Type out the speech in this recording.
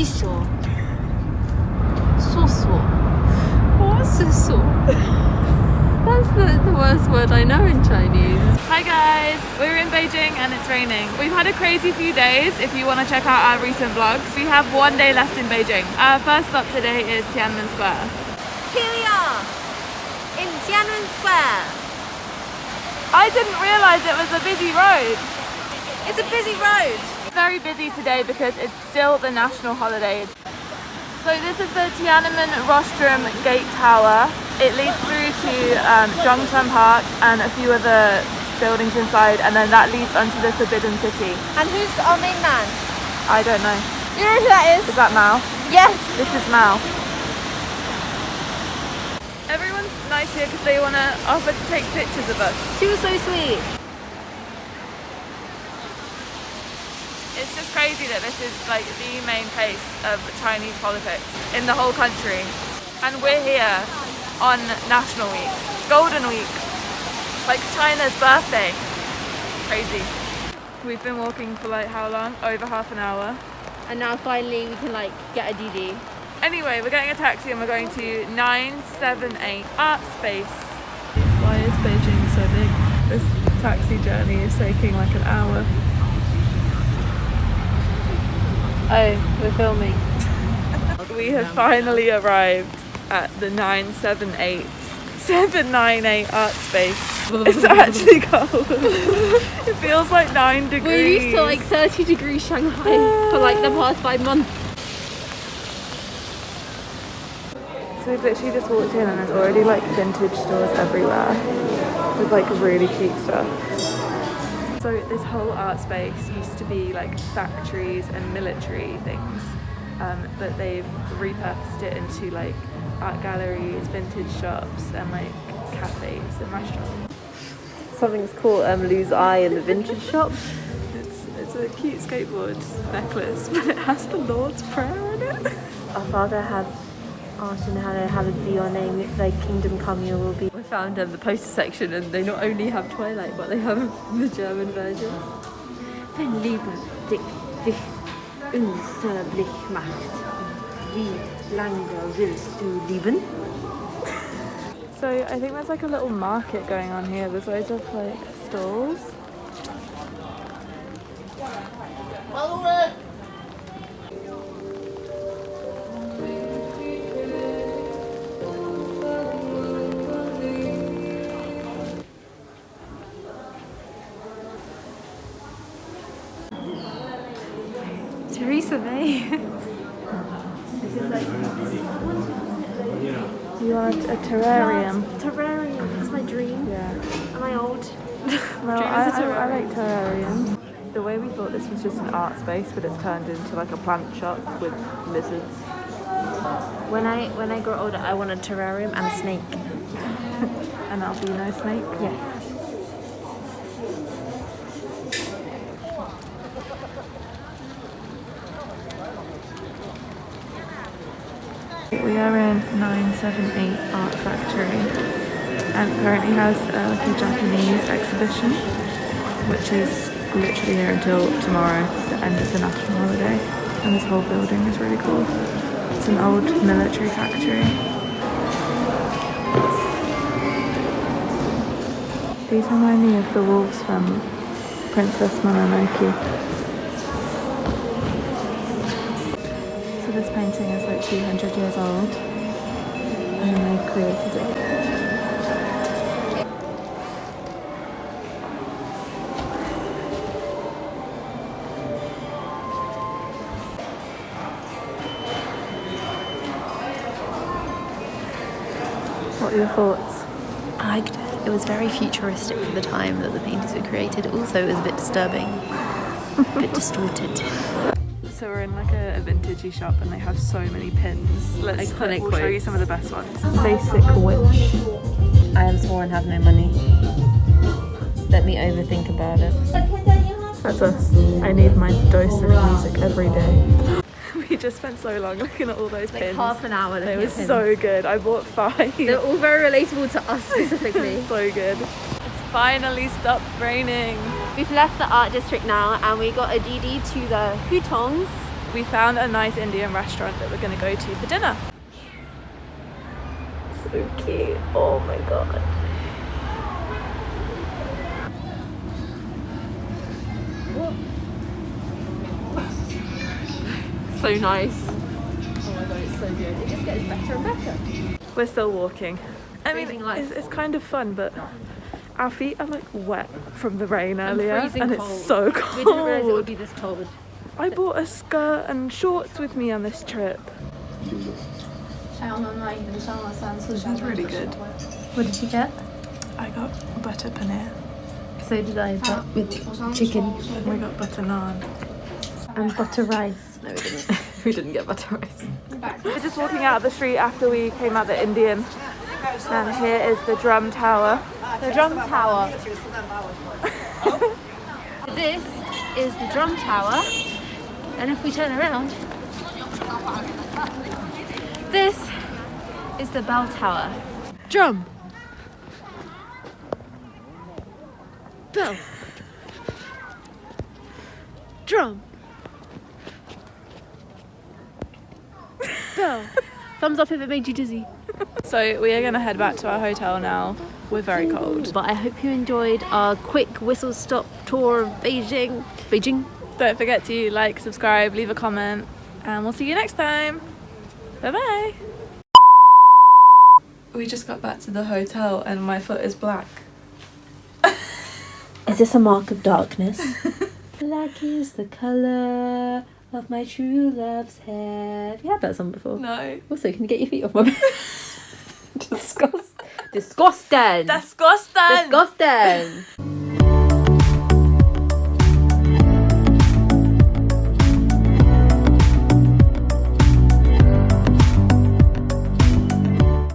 시쇼. 소소. What's 소소. That's the worst word I know in Chinese. Hi guys, we're in Beijing and it's raining. We've had a crazy few days if you want to check out our recent vlogs. We have one day left in Beijing. Our first stop today is Tiananmen Square. Here we are in Tiananmen Square. I didn't realise it was a busy road. It's a busy road. Very busy today because it's still the national holiday. So this is the Tiananmen Rostrum Gate Tower. It leads through to Zhongchun Park and a few other buildings inside, and then that leads onto the Forbidden City. And who's our main man? I don't know. You know who that is? Is that Mao? Yes. This is Mao. Everyone's nice here because they want to offer to take pictures of us. She was so sweet. It's just crazy that this is like the main place of Chinese politics in the whole country. And we're here on National Week, Golden Week, like China's birthday. Crazy. We've been walking for like how long? Over half an hour. And now finally we can like get a DD. Anyway, we're getting a taxi and we're going to 978 Art Space. Why is Beijing so big? This taxi journey is taking like an hour. Oh, we're filming. We have finally arrived at the 798 Art Space. It's actually cold. It feels like 9 degrees. We're used to like 30 degrees Shanghai for like the past 5 months. So we've literally just walked in and there's already like vintage stores everywhere with like really cute stuff. So this whole art space used to be like factories and military things, but they've repurposed it into like art galleries, vintage shops and like cafes and restaurants. Something's called Lou's Eye in the vintage shop. It's a cute skateboard necklace, but it has the Lord's Prayer in it. Our father had asked him how to have it be your name, like Kingdom Come Your Will Be. We found the poster section and they not only have Twilight but they have the German version. Wenn Liebe dich unsterblich macht, wie lange willst du lieben? So I think there's like a little market going on here. There's loads of like stalls. Theresa May. You want a terrarium? Terrarium, that's my dream. Yeah. Am I old? No, I like terrariums. The way we thought this was just an art space, but it's turned into like a plant shop with lizards. When I grow older, I want a terrarium and a snake. An albino snake? Yes. We are in 978 Art Factory and it currently has like a Japanese exhibition which is literally here until tomorrow, the end of the national holiday, and this whole building is really cool. It's an old military factory. These remind me of the wolves from Princess Mononoke. So this painting is like 200 years old and they've created it. What are your thoughts? I liked it. It was very futuristic for the time that the paintings were created. Also, it was a bit disturbing, a bit distorted. So we're in like a vintagey shop and they have so many pins. We'll show you some of the best ones. Basic witch. I am poor and have no money. Let me overthink about it. That's us. I need my dose of music every day. We just spent so long looking at all those Like pins. half an hour. They were so good. I bought 5. They're all very relatable to us specifically. So good. It's finally stopped raining. We've left the art district now and we got a DD to the Hutongs We found a nice Indian restaurant that we're going to go to for dinner. So cute. Oh my god. So nice. Oh my god, it's so good. It just gets better and better. We're still walking. I mean, Freezing life. it's kind of fun, but our feet are like wet from the rain earlier, freezing and cold. it's so We didn't realise it would cold. be this cold. I bought a skirt and shorts with me on this trip. This is really good. What did you get? I got butter paneer. So did I, but with chicken. And we got butter naan. And butter rice. No, we didn't. We didn't get butter rice. We're just walking out of the street after we came out the Indian. And here is the drum tower. The drum tower. This is the drum tower. And if we turn around, this is the bell tower. Drum. Bell. Drum. Bell. Thumbs up if it made you dizzy. So we are going to head back to our hotel now. We're very cold. But I hope you enjoyed our quick whistle stop tour of Beijing. Don't forget to like, subscribe, leave a comment, and we'll see you next time. Bye bye. We just got back to the hotel and my foot is black. Is this a mark of darkness? Black is the colour of my true love's hair. Have you had that song before? No. Also, can you get your feet off my bed? Disgusting. Disgusting. Disgusting.